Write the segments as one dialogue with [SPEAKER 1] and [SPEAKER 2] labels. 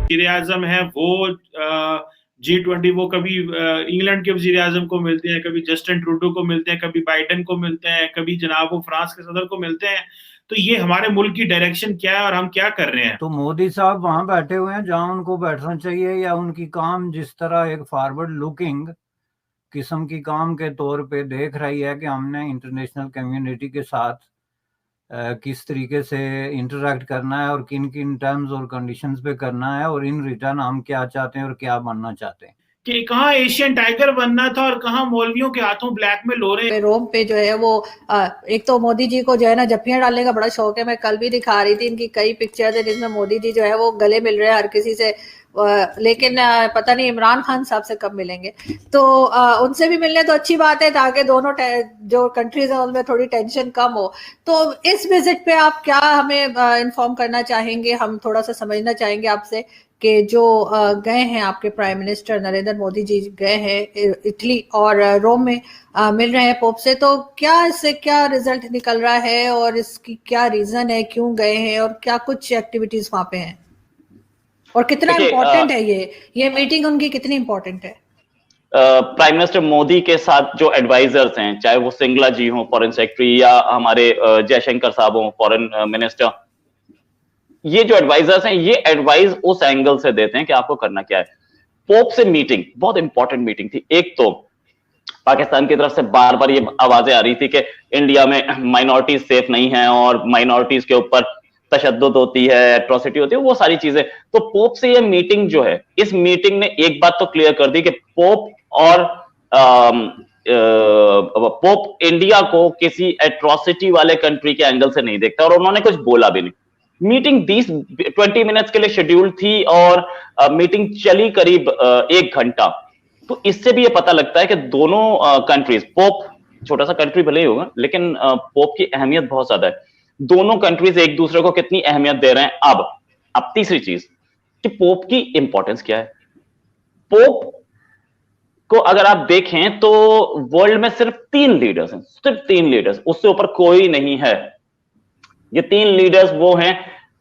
[SPEAKER 1] वज़ीर आज़म है वो G20 वो कभी इंग्लैंड के वज़ीर आज़म को मिलते हैं, कभी जस्टिन ट्रूडो को मिलते हैं, कभी बाइडेन को मिलते हैं, कभी जनाब वो फ्रांस के सदर को मिलते हैं। तो ये हमारे मुल्क की डायरेक्शन क्या है और हम क्या कर रहे हैं?
[SPEAKER 2] तो मोदी साहब वहां बैठे हुए हैं जहां उनको बैठना चाहिए, या उनकी काम जिस तरह एक फॉरवर्ड लुकिंग किस्म की काम के तौर पे देख रही है कि हमने इंटरनेशनल कम्युनिटी के साथ किस तरीके से इंटरेक्ट करना है और किन किन टर्म्स और कंडीशंस पे करना है, और इन रिटर्न हम क्या चाहते हैं और क्या बनना चाहते हैं।
[SPEAKER 1] कि कहाँ एशियन टाइगर बनना था और कहाँ मौलवियों के हाथों ब्लैकमेल हो रहे हैं।
[SPEAKER 3] रोम पे जो है वो एक तो मोदी जी को जो है ना जफ्फियां डालने का बड़ा शौक है। मैं कल भी दिखा रही थी इनकी कई पिक्चर्स है जिसमें मोदी जी जो है वो गले मिल रहे हैं हर किसी से, लेकिन पता नहीं इमरान खान साहब से कब मिलेंगे। तो उनसे भी मिलने तो अच्छी बात है ताकि दोनों जो कंट्रीज हैं उनमें थोड़ी टेंशन कम हो। तो इस विजिट पे आप क्या हमें इन्फॉर्म करना चाहेंगे, हम थोड़ा सा समझना चाहेंगे आपसे कि जो गए हैं आपके प्राइम मिनिस्टर नरेंद्र मोदी जी गए हैं इटली और रोम में मिल रहे हैं पोप से, तो क्या इससे क्या रिजल्ट निकल रहा है और इसकी क्या रीजन है, क्यों गए हैं और क्या कुछ एक्टिविटीज वहां पे हैं और कितना इम्पोर्टेंट है ये मीटिंग उनकी कितनी इम्पोर्टेंट है?
[SPEAKER 4] प्राइम मिनिस्टर मोदी के साथ जो एडवाइजर्स हैं, चाहे वो सिंगला जी हो फॉरेन सेक्रेटरी या हमारे जयशंकर साहब हो फॉरेन मिनिस्टर, ये जो एडवाइजर्स हैं ये एडवाइस उस एंगल से देते हैं कि आपको करना क्या है। पोप से मीटिंग बहुत इंपॉर्टेंट मीटिंग थी। एक तो पाकिस्तान की तरफ से बार बार ये आवाजें आ रही थी कि इंडिया में माइनॉरिटीज सेफ नहीं है और माइनॉरिटीज के ऊपर तशद्दुद होती है, एट्रोसिटी होती है, वो सारी चीजें। तो पोप से ये मीटिंग जो है, इस मीटिंग ने एक बात तो क्लियर कर दी कि पोप और पोप इंडिया को किसी एट्रोसिटी वाले कंट्री के एंगल से नहीं देखता और उन्होंने कुछ बोला भी नहीं। मीटिंग 20 मिनट्स के लिए शेड्यूल थी और मीटिंग चली करीब 1 घंटा। तो इससे भी ये पता लगता है कि दोनों कंट्रीज, पोप छोटा सा कंट्री भले ही होगा लेकिन पोप की अहमियत बहुत ज्यादा है। दोनों कंट्रीज एक दूसरे को कितनी अहमियत दे रहे हैं। अब तीसरी चीज कि पोप की इंपॉर्टेंस क्या है। पोप को अगर आप देखें तो वर्ल्ड में सिर्फ 3 लीडर्स हैं, सिर्फ 3 लीडर्स, उससे ऊपर कोई नहीं है। ये 3 लीडर्स वो हैं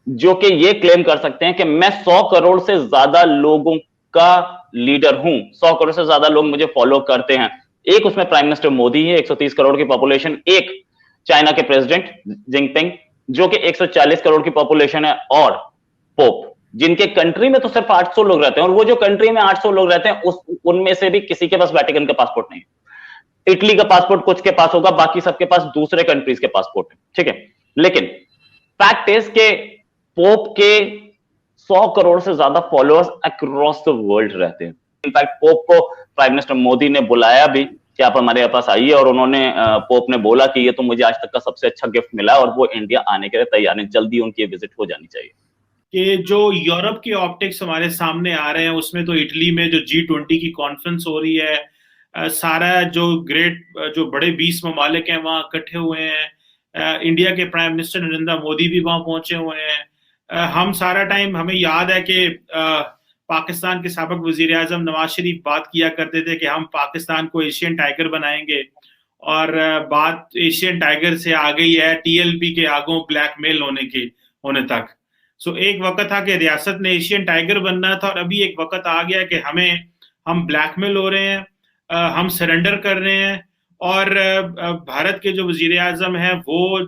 [SPEAKER 4] जो कि ये क्लेम कर सकते हैं कि मैं 100 करोड़ से ज्यादा लोगों का लीडर हूं, 100 करोड़ से ज्यादा लोग मुझे फॉलो करते हैं। एक उसमें प्राइम मिनिस्टर मोदी है, 130 करोड़ की पॉपुलेशन। एक चाइना के प्रेसिडेंट जिनपिंग जो कि 140 करोड़ की पॉपुलेशन है, और पोप जिनके कंट्री में तो सिर्फ 800 लोग रहते हैं, और वो जो कंट्री में 800 लोग रहते हैं उनमें से भी किसी के पास वेटिकन का पासपोर्ट नहीं है। इटली का पासपोर्ट कुछ के पास होगा, बाकी सबके पास दूसरे कंट्रीज के पासपोर्ट है, ठीक है। लेकिन फैक्ट इज के पोप के 100 करोड़ से ज्यादा फॉलोअर्स अक्रॉस द वर्ल्ड रहते हैं। इनफैक्ट पोप को प्राइम मिनिस्टर मोदी ने बुलाया भी कि आप हमारे पास आइए, और उन्होंने पोप ने बोला कि ये तो मुझे आज तक का सबसे अच्छा गिफ्ट मिला और वो इंडिया आने के लिए तैयार है, जल्दी उनकी विजिट हो जानी चाहिए।
[SPEAKER 1] कि जो यूरोप के ऑप्टिक्स हमारे सामने आ रहे हैं उसमें तो इटली में जो G20 की कॉन्फ्रेंस हो रही है, सारा जो बड़े 20 ममालिक हैं वहाँ इकट्ठे हुए हैं। इंडिया के प्राइम मिनिस्टर नरेंद्र मोदी भी वहाँ पहुंचे हुए हैं। हम सारा टाइम, हमें याद है कि पाकिस्तान के साबिक वजीर आजम नवाज शरीफ बात किया करते थे कि हम पाकिस्तान को एशियन टाइगर बनाएंगे, और बात एशियन टाइगर से आ गई है TLP के आगों ब्लैकमेल होने तक। सो एक वक्त था कि रियासत ने एशियन टाइगर बनना था, और अभी एक वक्त आ गया कि हम ब्लैकमेल हो रहे हैं, हम सरेंडर कर रहे हैं। और भारत के जो वजीर आजम है वो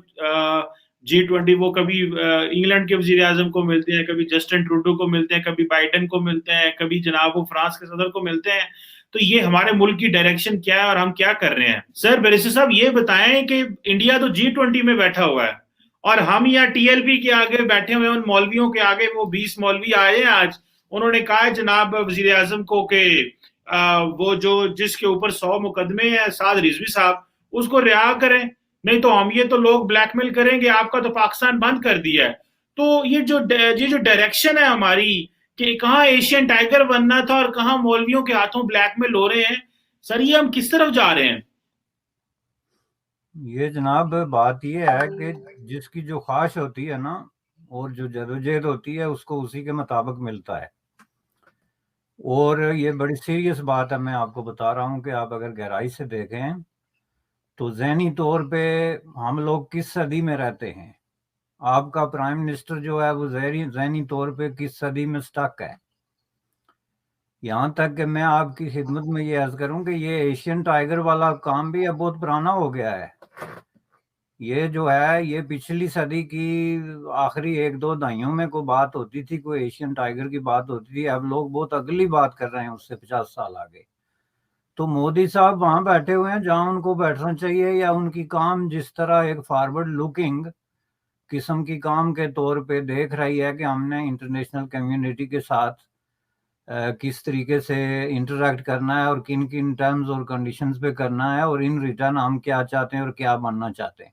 [SPEAKER 1] G20 वो कभी इंग्लैंड के वजीर आजम को मिलते हैं, कभी जस्टिन ट्रूडो को मिलते हैं, कभी बाइडेन को मिलते हैं, कभी जनाब वो फ्रांस के सदर को मिलते हैं। तो ये हमारे मुल्क की डायरेक्शन क्या है और हम क्या कर रहे हैं? सर बैरिस्टर साहब ये बताएं कि इंडिया तो G20 में बैठा हुआ है और हम यहाँ TLP के आगे बैठे हुए, उन मौलवियों के आगे। वो 20 मौलवी आए हैं आज, उन्होंने कहा है जनाब वजीर आजम को कि वो जिसके ऊपर 100 मुकदमे हैं, साद रिजवी साहब, उसको रिहा करें, नहीं तो हम ये तो लोग ब्लैकमेल करेंगे, आपका तो पाकिस्तान बंद कर दिया है। तो ये जो डायरेक्शन है हमारी कि कहाँ एशियन टाइगर बनना था और कहाँ मौलवियों के हाथों ब्लैकमेल हो रहे हैं, सर ये हम किस तरफ जा रहे हैं?
[SPEAKER 2] ये जनाब बात ये है कि जिसकी जो ख्वाहिश होती है ना और जो जदोजहद होती है उसको उसी के मुताबिक मिलता है। और ये बड़ी सीरियस बात है, मैं आपको बता रहा हूँ कि आप अगर गहराई से देखें तो ज़हनी तौर पे हम लोग किस सदी में रहते हैं। आपका प्राइम मिनिस्टर जो है वो ज़हनी तौर पे किस सदी में स्टक है। यहाँ तक कि मैं आपकी खिदमत में ये अर्ज करूं कि ये एशियन टाइगर वाला काम भी अब बहुत पुराना हो गया है। ये जो है ये पिछली सदी की आखिरी 1-2 दहाइयों में कोई बात होती थी, कोई एशियन टाइगर की बात होती थी। अब लोग बहुत अगली बात कर रहे हैं उससे 50 साल आगे। तो मोदी साहब वहां बैठे हुए हैं जहां उनको बैठना चाहिए, या उनकी काम जिस तरह एक फॉरवर्ड लुकिंग किस्म की काम के तौर पे देख रही है कि हमने इंटरनेशनल कम्युनिटी के साथ किस तरीके से इंटरेक्ट करना है और किन किन टर्म्स और कंडीशंस पे करना है, और इन रिटर्न हम क्या चाहते हैं और क्या बनना चाहते हैं।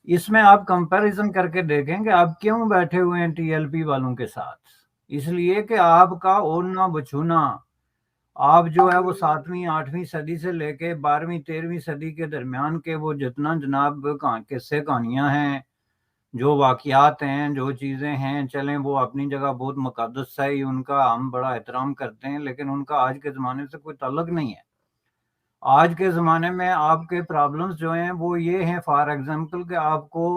[SPEAKER 2] इसमें आप कंपैरिजन करके देखें कि आप क्यों बैठे हुए हैं टीएलपी वालों के साथ। इसलिए कि आपका ओढ़ना बछूना, आप जो है वो 7वीं-8वीं सदी से लेके 12वीं-13वीं सदी के दरमियान के वो जितना जनाब किस्से कहानियां हैं, जो वाकयात हैं, जो चीज़ें हैं, चलें वो अपनी जगह बहुत मुक़द्दस है, उनका हम बड़ा एहतराम करते हैं, लेकिन उनका आज के ज़माने से कोई ताल्लुक नहीं है। आज के ज़माने में आपके प्रॉब्लम्स जो हैं वो ये हैं, फॉर एग्जांपल कि आपको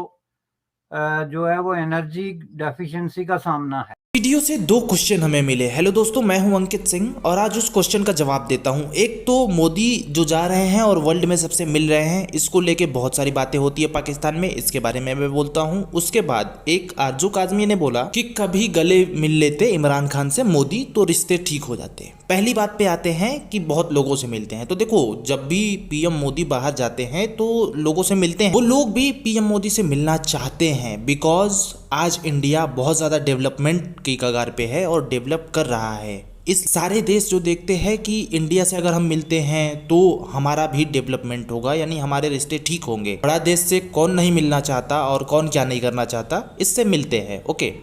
[SPEAKER 2] जो है वो एनर्जी डेफिशिएंसी का सामना है।
[SPEAKER 5] वीडियो से 2 क्वेश्चन हमें मिले। हेलो दोस्तों, मैं हूं अंकित सिंह और आज उस क्वेश्चन का जवाब देता हूं। एक तो मोदी जो जा रहे हैं और वर्ल्ड में सबसे मिल रहे हैं, इसको लेके बहुत सारी बातें होती है पाकिस्तान में, इसके बारे में मैं बोलता हूं। उसके बाद एक आरजू काज़मी ने बोला कि कभी गले मिल लेते इमरान खान से मोदी तो रिश्ते ठीक हो जाते। पहली बात पे आते हैं कि बहुत लोगों से मिलते हैं। तो देखो, जब भी पीएम मोदी बाहर जाते हैं तो लोगों से मिलते हैं। वो लोग भी पीएम मोदी से मिलना चाहते हैं, बिकॉज आज इंडिया बहुत ज़्यादा डेवलपमेंट की कगार पे है और डेवलप कर रहा है। इस सारे देश जो देखते हैं कि इंडिया से अगर हम मिलते हैं तो हमारा भी डेवलपमेंट होगा, यानी हमारे रिश्ते ठीक होंगे। बड़ा देश से कौन नहीं मिलना चाहता और कौन क्या नहीं करना चाहता, इससे मिलते हैं। ओके,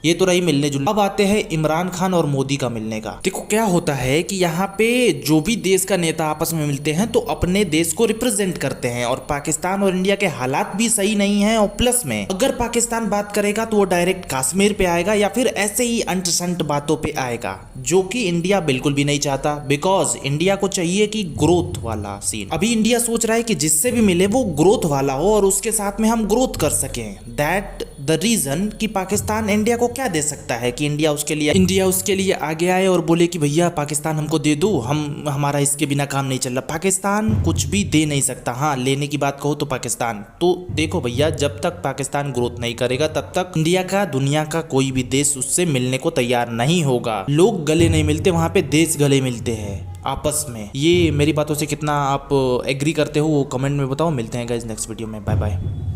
[SPEAKER 5] ये तो रही मिलने जुलने। अब आते हैं इमरान खान और मोदी का मिलने का। देखो क्या होता है कि यहाँ पे जो भी देश का नेता आपस में मिलते हैं तो अपने देश को रिप्रेजेंट करते हैं, और पाकिस्तान और इंडिया के हालात भी सही नहीं है। और प्लस में अगर पाकिस्तान बात करेगा तो वो डायरेक्ट कश्मीर पे आएगा या फिर ऐसे ही अंट संट बातों पे आएगा, जो कि इंडिया बिल्कुल भी नहीं चाहता। बिकॉज इंडिया को चाहिए कि ग्रोथ वाला सीन। अभी इंडिया सोच रहा है कि जिससे भी मिले वो ग्रोथ वाला हो और उसके साथ में हम ग्रोथ कर सकें। दैट द रीजन कि पाकिस्तान इंडिया को क्या दे सकता है कि इंडिया उसके लिए आगे आए और बोले कि भैया पाकिस्तान हमको दे दो, हमारा इसके बिना काम नहीं चल रहा। पाकिस्तान कुछ भी दे नहीं सकता। हाँ, लेने की बात कहो तो पाकिस्तान, तो देखो भैया, जब तक पाकिस्तान ग्रोथ नहीं करेगा तब तक इंडिया का, दुनिया का कोई भी देश उससे मिलने को तैयार नहीं होगा। लोग गले नहीं मिलते, वहां पे देश गले मिलते हैं आपस में। ये मेरी बातों से कितना आप एग्री करते हो वो कमेंट में बताओ। मिलते हैं गाइस नेक्स्ट वीडियो में। Bye bye.